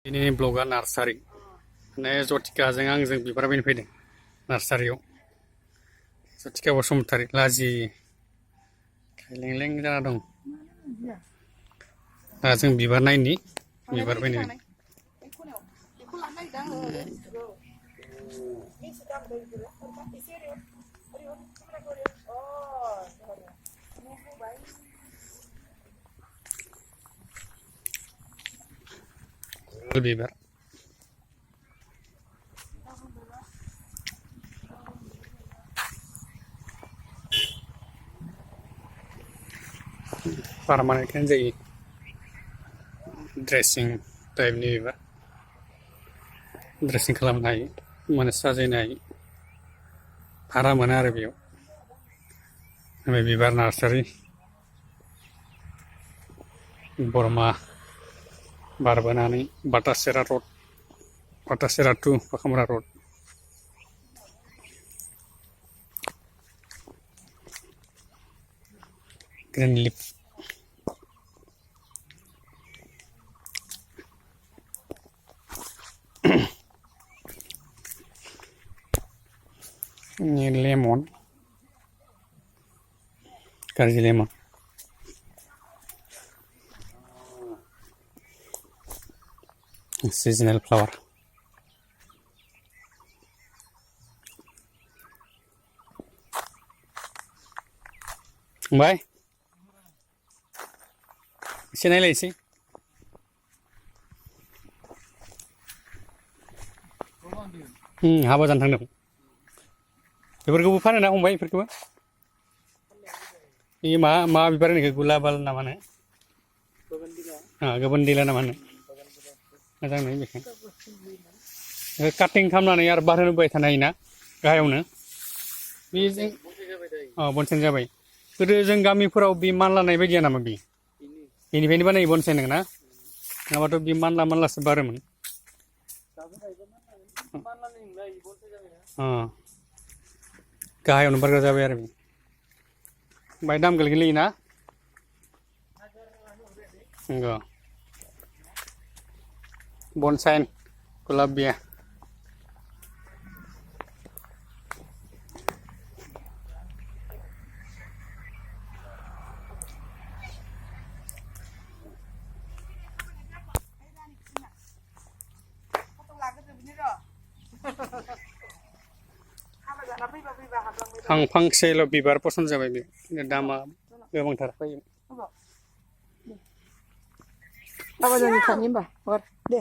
Ini bloga nursery. Nah, Zotika jwng bibar bainw fैदों nurseryयाव. Zotika Basumatary लाजि खायलेंलें जाना दं. दा जों बिबार नायनि बिबार बायनो. Bibar. Permanen kan jadi dressing type ni bibar. Dressing खालामनो हायो माने साजायनो हायो भारा मोनो आरो बेयाव ओमफ्राय बिबार नार्सारि बरमा बारबोनानै बाटासेरा रड बाटासेरा टु पाखामरा रड ग्रीन लिफ ini lemon karji lemon seasonal flower bye sini lagi हाबा जानो थांदों बेफोरखौबो फानो ना फंबाय बेफोरखौबो बे मा बिबार होनो गुलाबाल ना मा होनो गोबोन दिला ना मा होनो मोजां नुयो बेखौ काटिं खालामनानै आरो बारहोबाय थानो हायोना गाहायावनो बेजों बनसाय जाबाय गोदो जों गामिफोराव बे मानलानाय बायदिया नामा बे बेनिफ्रायनो बानायो बनसाय नोंना नङाबाथ' बे मानलासो बारोमोन गाहायावनो बारग्रा जाबाय आरो ओमफ्राय दाम गोलैयोना नंगौ बनसाय गुलाबिया फांसेल' बिबार पसन्द जाबाय बे दामा गोबांथार फैयो हाबा जानो थांनि होमबा हर दे